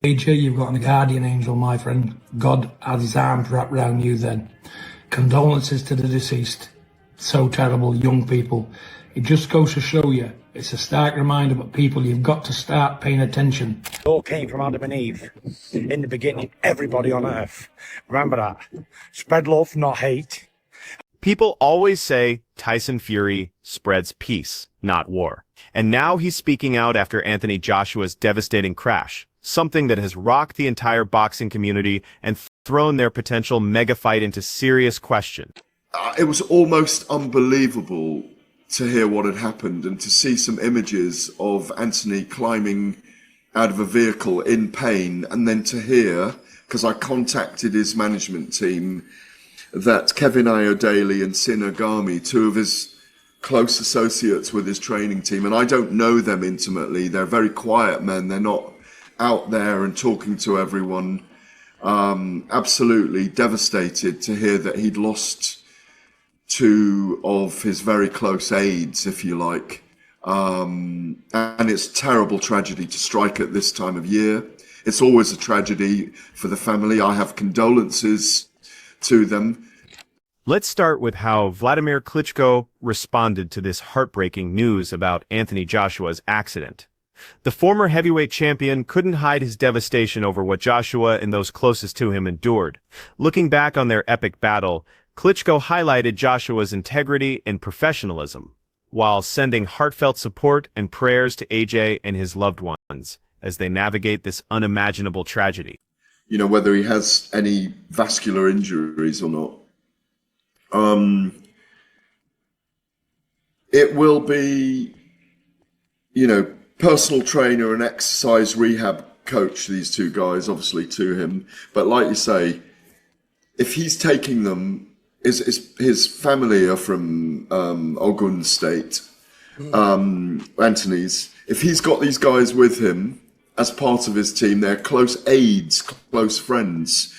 AJ, you've got a guardian angel, my friend. God has his arms wrapped around you then. Condolences to the deceased. So terrible, young people. It just goes to show you, it's a stark reminder, but people, you've got to start paying attention. It all came from Adam and Eve. In the beginning, everybody on earth. Remember that. Spread love, not hate. People always say Tyson Fury spreads peace, not war. And now he's speaking out after Anthony Joshua's devastating crash, something that has rocked the entire boxing community and thrown their potential mega fight into serious question. It was almost unbelievable to hear what had happened and to see some images of Anthony climbing out of a vehicle in pain, and then to hear, because I contacted his management team, that Kevin Ayodele and Sin Agami, two of his close associates with his training team, and I don't know them intimately, they're very quiet men, they're not out there and talking to everyone, absolutely devastated to hear that he'd lost two of his very close aides, if you like. And it's a terrible tragedy to strike at this time of year. It's always a tragedy for the family. I have condolences to them. Let's start with how Vladimir Klitschko responded to this heartbreaking news about Anthony Joshua's accident. The former heavyweight champion couldn't hide his devastation over what Joshua and those closest to him endured. Looking back on their epic battle, Klitschko highlighted Joshua's integrity and professionalism, while sending heartfelt support and prayers to AJ and his loved ones as they navigate this unimaginable tragedy. You know, whether he has any vascular injuries or not. It will be, you know, personal trainer and exercise rehab coach, these two guys, obviously, to him. But like you say, if he's taking them, his family are from Ogun State, Anthony's. If he's got these guys with him as part of his team, they're close aides, close friends.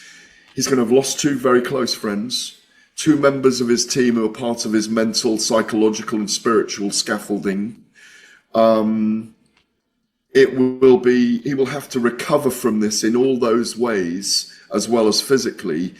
He's going to have lost two very close friends, two members of his team who are part of his mental, psychological, and spiritual scaffolding. He will have to recover from this in all those ways, as well as physically.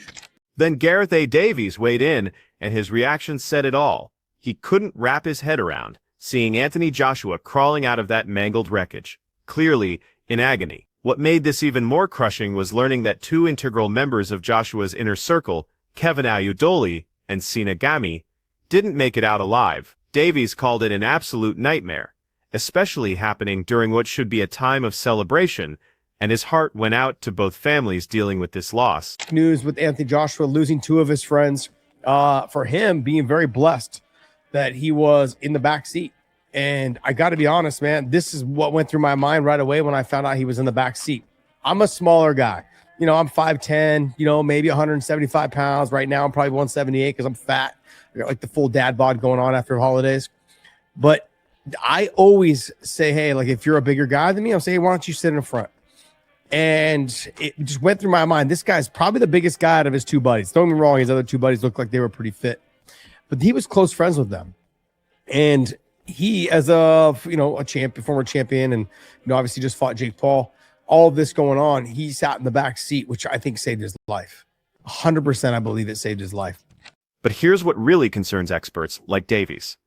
Then Gareth A. Davies weighed in, and his reaction said it all. He couldn't wrap his head around seeing Anthony Joshua crawling out of that mangled wreckage, clearly in agony. What made this even more crushing was learning that two integral members of Joshua's inner circle, Kevin Ayodele and Sina Gami, didn't make it out alive. Davies called it an absolute nightmare, especially happening during what should be a time of celebration, and his heart went out to both families dealing with this loss. News with Anthony Joshua losing two of his friends, for him being very blessed that he was in the back seat. And I got to be honest, man, this is what went through my mind right away when I found out he was in the back seat. I'm a smaller guy. You know, I'm 5'10", you know, maybe 175 pounds. Right now, I'm probably 178 because I'm fat. I got like the full dad bod going on after holidays. But I always say, hey, like if you're a bigger guy than me, I'll say, hey, why don't you sit in front? And it just went through my mind. This guy's probably the biggest guy out of his two buddies. Don't get me wrong, his other two buddies looked like they were pretty fit, but he was close friends with them. And he, as a champion, former champion, and obviously just fought Jake Paul. All of this going on, he sat in the back seat, which I think saved his life. 100%, I believe it saved his life. But here's what really concerns experts like Davies.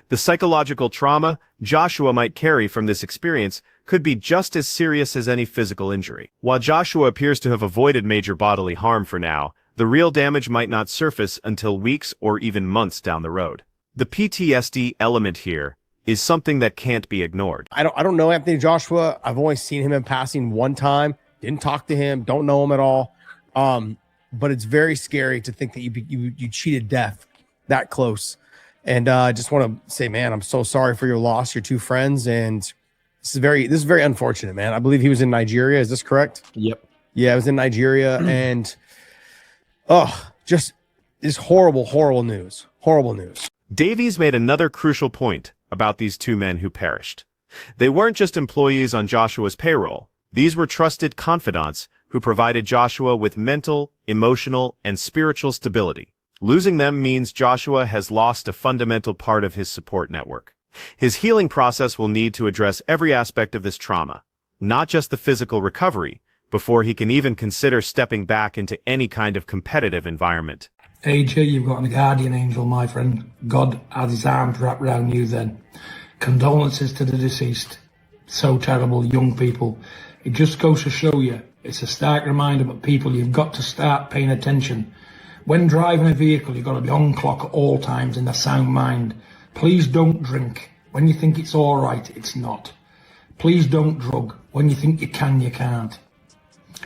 The psychological trauma Joshua might carry from this experience could be just as serious as any physical injury. While Joshua appears to have avoided major bodily harm for now, the real damage might not surface until weeks or even months down the road. The PTSD element here is something that can't be ignored. I don't know Anthony Joshua. I've only seen him in passing one time. Didn't talk to him. Don't know him at all. But it's very scary to think that you cheated death that close. And I just want to say, man, I'm so sorry for your loss, your two friends, and this is very unfortunate, man. I believe he was in Nigeria. Is this correct? Yep. Yeah, I was in Nigeria, and just this horrible, horrible news. Horrible news. Davies made another crucial point about these two men who perished. They weren't just employees on Joshua's payroll. These were trusted confidants who provided Joshua with mental, emotional, and spiritual stability. Losing them means Joshua has lost a fundamental part of his support network. His healing process will need to address every aspect of this trauma, not just the physical recovery, before he can even consider stepping back into any kind of competitive environment. AJ, you've got a guardian angel, my friend. God had his arms wrapped around you then. Condolences to the deceased. So terrible, young people. It just goes to show you, it's a stark reminder, but people, you've got to start paying attention. When driving a vehicle, you've got to be on clock at all times in a sound mind. Please don't drink. When you think it's all right, it's not. Please don't drug. When you think you can, you can't.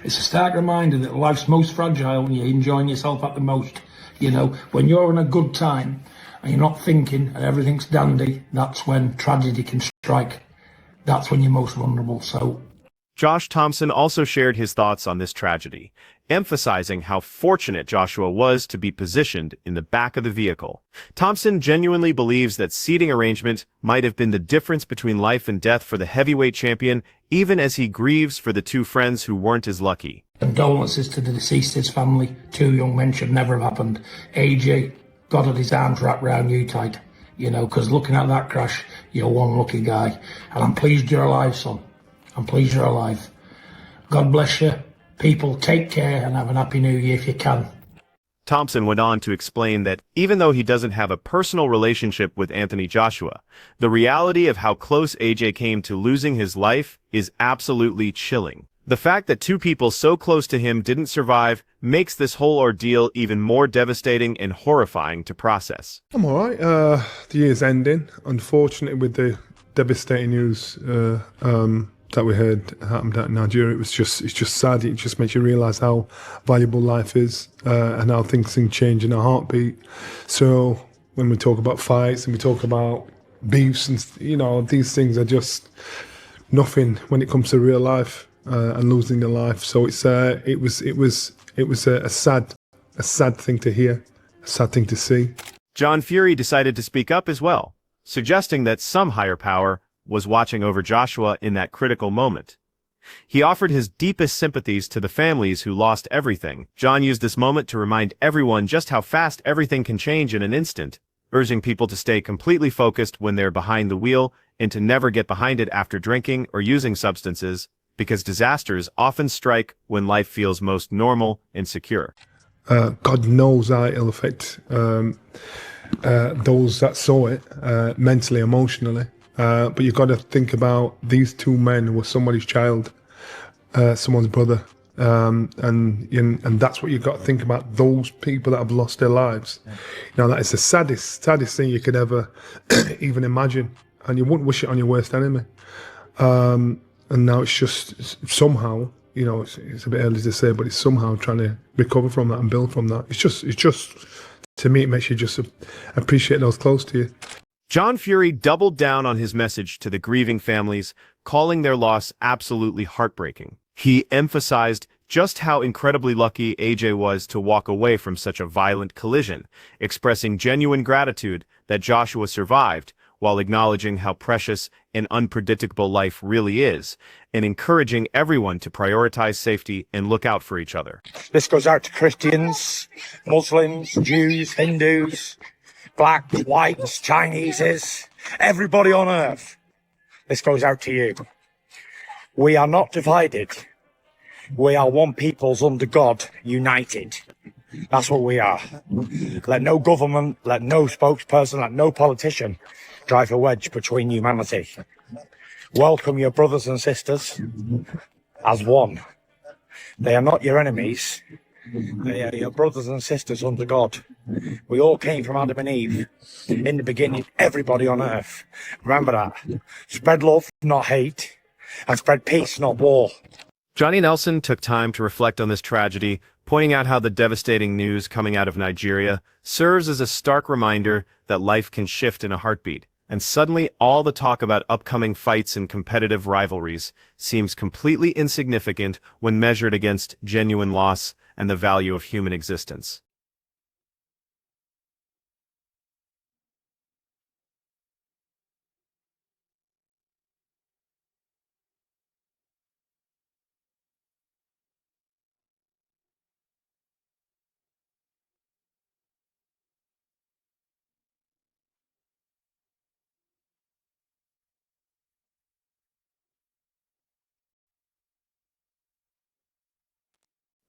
It's a stark reminder that life's most fragile when you're enjoying yourself at the most. You know, when you're in a good time and you're not thinking and everything's dandy, that's when tragedy can strike. That's when you're most vulnerable. So, Josh Thompson also shared his thoughts on this tragedy, emphasizing how fortunate Joshua was to be positioned in the back of the vehicle. Thompson genuinely believes that seating arrangement might have been the difference between life and death for the heavyweight champion, even as he grieves for the two friends who weren't as lucky. condolences to the deceased's family. Two young men should never have happened. AJ, God had his arms wrapped around you tight, you know, because looking at that crash, you're one lucky guy. And I'm pleased you're alive, son. I'm pleased you're alive. God bless you. People, take care and have a happy new year if you can. Thompson went on to explain that even though he doesn't have a personal relationship with Anthony Joshua, the reality of how close AJ came to losing his life is absolutely chilling. The fact that two people so close to him didn't survive makes this whole ordeal even more devastating and horrifying to process. I'm all right. The year's ending. Unfortunately, with the devastating news that we heard happened out in Nigeria, it's just sad. It just makes you realise how valuable life is and how things can change in a heartbeat. So when we talk about fights and we talk about beefs and these things are just nothing when it comes to real life. And losing a life, so it was a sad thing to hear, a sad thing to see. John Fury decided to speak up as well, suggesting that some higher power was watching over Joshua in that critical moment. He offered his deepest sympathies to the families who lost everything. John used this moment to remind everyone just how fast everything can change in an instant, urging people to stay completely focused when they're behind the wheel and to never get behind it after drinking or using substances, because disasters often strike when life feels most normal and secure. God knows how it'll affect those that saw it mentally, emotionally. But you've got to think about these two men who were somebody's child, someone's brother. And that's what you've got to think about, those people that have lost their lives. Now, that is the saddest thing you could ever even imagine. And you wouldn't wish it on your worst enemy. And now it's just somehow, it's a bit early to say, but it's somehow trying to recover from that and build from that. It's just, to me, it makes you just appreciate those close to you. John Fury doubled down on his message to the grieving families, calling their loss absolutely heartbreaking. He emphasized just how incredibly lucky AJ was to walk away from such a violent collision, expressing genuine gratitude that Joshua survived, while acknowledging how precious and unpredictable life really is, and encouraging everyone to prioritize safety and look out for each other. This goes out to Christians, Muslims, Jews, Hindus, blacks, whites, Chineses, everybody on earth. This goes out to you. We are not divided. We are one peoples under God, united. That's what we are. Let no government, let no spokesperson, let no politician drive a wedge between humanity. Welcome your brothers and sisters as one. They are not your enemies. They are your brothers and sisters under God. We all came from Adam and Eve. In the beginning, everybody on earth. Remember that. Spread love, not hate. And spread peace, not war. Johnny Nelson took time to reflect on this tragedy, pointing out how the devastating news coming out of Nigeria serves as a stark reminder that life can shift in a heartbeat. And suddenly all the talk about upcoming fights and competitive rivalries seems completely insignificant when measured against genuine loss and the value of human existence.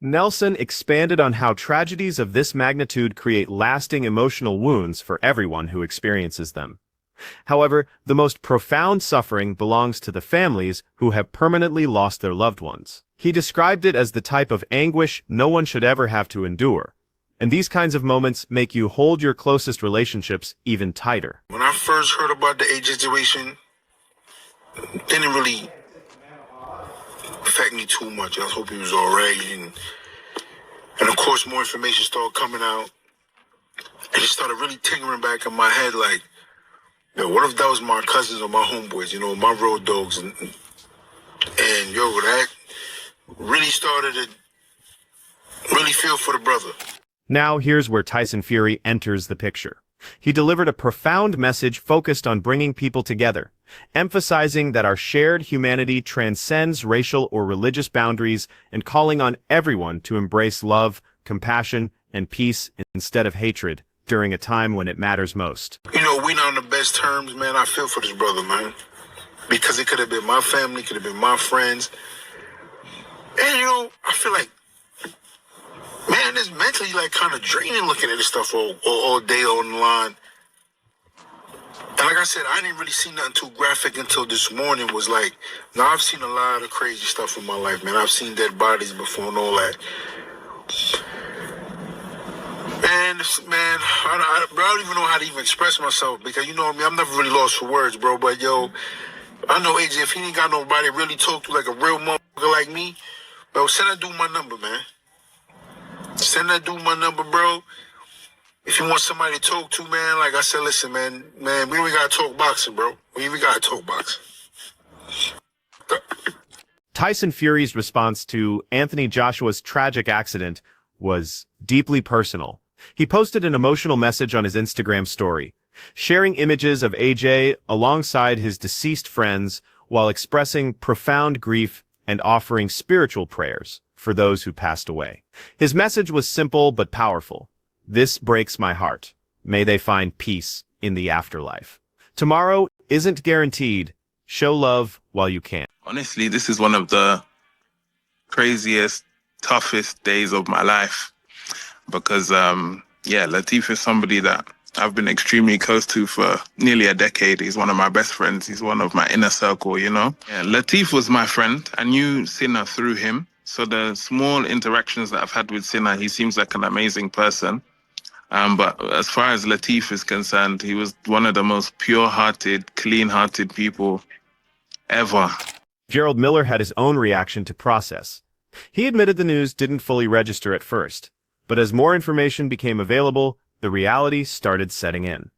Nelson expanded on how tragedies of this magnitude create lasting emotional wounds for everyone who experiences them. However, the most profound suffering belongs to the families who have permanently lost their loved ones. He described it as the type of anguish no one should ever have to endure, and these kinds of moments make you hold your closest relationships even tighter. When I first heard about the age situation, it didn't really affect me too much. I was hoping he was all right, and of course more information started coming out, and it started really tinkering back in my head like, yo, what if that was my cousins or my homeboys, my road dogs, and yo, that really started to really feel for the brother. Now here's where Tyson Fury enters the picture. He delivered a profound message focused on bringing people together, emphasizing that our shared humanity transcends racial or religious boundaries and calling on everyone to embrace love, compassion, and peace instead of hatred during a time when it matters most. We're not on the best terms, man. I feel for this brother, man. Because it could have been my family, could have been my friends. And, I feel like, man, it's mentally, kind of draining looking at this stuff all day online. And like I said, I didn't really see nothing too graphic until this morning was like, now I've seen a lot of crazy stuff in my life, man. I've seen dead bodies before and all that. And, man, I don't even know how to even express myself because, I'm never really lost for words, bro. But, yo, I know AJ, if he ain't got nobody to really talk to like a real motherfucker like me, bro, send that dude my number, man. Send that dude my number, bro. If you want somebody to talk to, man, like I said, listen, man, we don't even gotta talk boxing, bro. We even gotta talk boxing. Tyson Fury's response to Anthony Joshua's tragic accident was deeply personal. He posted an emotional message on his Instagram story, sharing images of AJ alongside his deceased friends while expressing profound grief and offering spiritual prayers for those who passed away. His message was simple but powerful. This breaks my heart. May they find peace in the afterlife. Tomorrow isn't guaranteed. Show love while you can. Honestly, this is one of the craziest, toughest days of my life because, Latif is somebody that I've been extremely close to for nearly a decade. He's one of my best friends. He's one of my inner circle, Yeah, Latif was my friend. I knew Sinner through him. So the small interactions that I've had with Sinner, he seems like an amazing person. But as far as Latif is concerned, he was one of the most pure-hearted, clean-hearted people ever. Gerald Miller had his own reaction to process. He admitted the news didn't fully register at first, but as more information became available, the reality started setting in.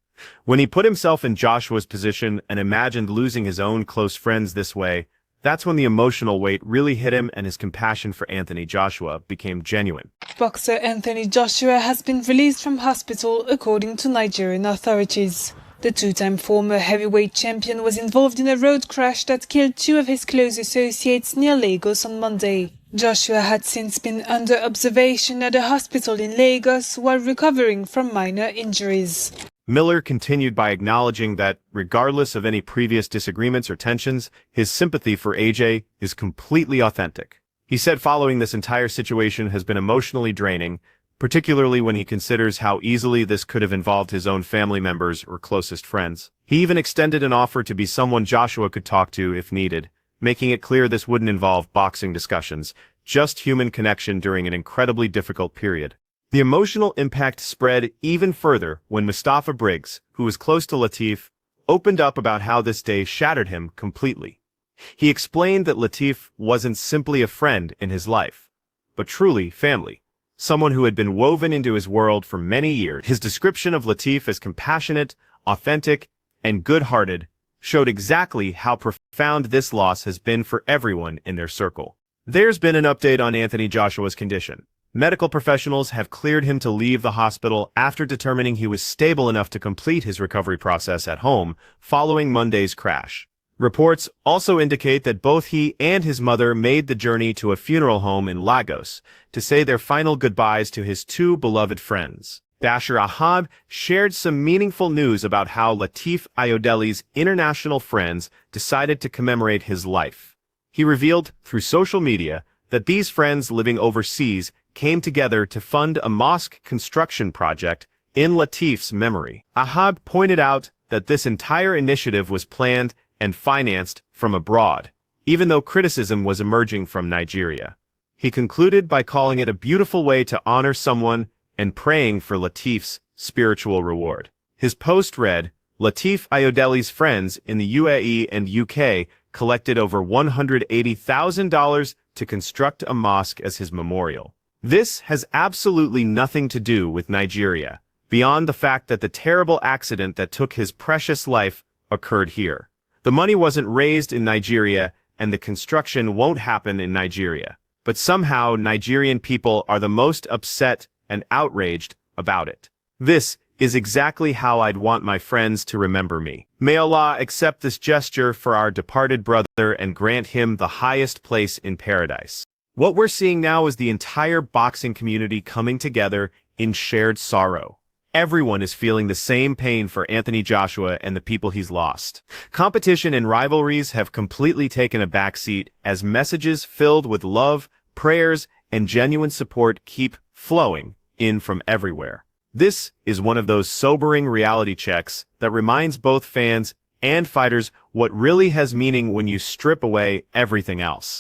When he put himself in Joshua's position and imagined losing his own close friends this way, that's when the emotional weight really hit him and his compassion for Anthony Joshua became genuine. Boxer Anthony Joshua has been released from hospital according to Nigerian authorities. The two-time former heavyweight champion was involved in a road crash that killed two of his close associates near Lagos on Monday. Joshua had since been under observation at a hospital in Lagos while recovering from minor injuries. Miller continued by acknowledging that, regardless of any previous disagreements or tensions, his sympathy for AJ is completely authentic. He said following this entire situation has been emotionally draining, particularly when he considers how easily this could have involved his own family members or closest friends. He even extended an offer to be someone Joshua could talk to if needed, making it clear this wouldn't involve boxing discussions, just human connection during an incredibly difficult period. The emotional impact spread even further when Mustafa Briggs, who was close to Latif, opened up about how this day shattered him completely. He explained that Latif wasn't simply a friend in his life, but truly family, someone who had been woven into his world for many years. His description of Latif as compassionate, authentic, and good-hearted showed exactly how profound this loss has been for everyone in their circle. There's been an update on Anthony Joshua's condition. Medical professionals have cleared him to leave the hospital after determining he was stable enough to complete his recovery process at home following Monday's crash. Reports also indicate that both he and his mother made the journey to a funeral home in Lagos to say their final goodbyes to his two beloved friends. Bashir Ahad shared some meaningful news about how Latif Ayodele's international friends decided to commemorate his life. He revealed through social media that these friends living overseas came together to fund a mosque construction project in Latif's memory. Ahab pointed out that this entire initiative was planned and financed from abroad, even though criticism was emerging from Nigeria. He concluded by calling it a beautiful way to honor someone and praying for Latif's spiritual reward. His post read, Latif Ayodele's friends in the UAE and UK collected over $180,000 to construct a mosque as his memorial. This has absolutely nothing to do with Nigeria, beyond the fact that the terrible accident that took his precious life occurred here. The money wasn't raised in Nigeria, and the construction won't happen in Nigeria. But somehow Nigerian people are the most upset and outraged about it. This is exactly how I'd want my friends to remember me. May Allah accept this gesture for our departed brother and grant him the highest place in paradise. What we're seeing now is the entire boxing community coming together in shared sorrow. Everyone is feeling the same pain for Anthony Joshua and the people he's lost. Competition and rivalries have completely taken a backseat as messages filled with love, prayers, and genuine support keep flowing in from everywhere. This is one of those sobering reality checks that reminds both fans and fighters what really has meaning when you strip away everything else.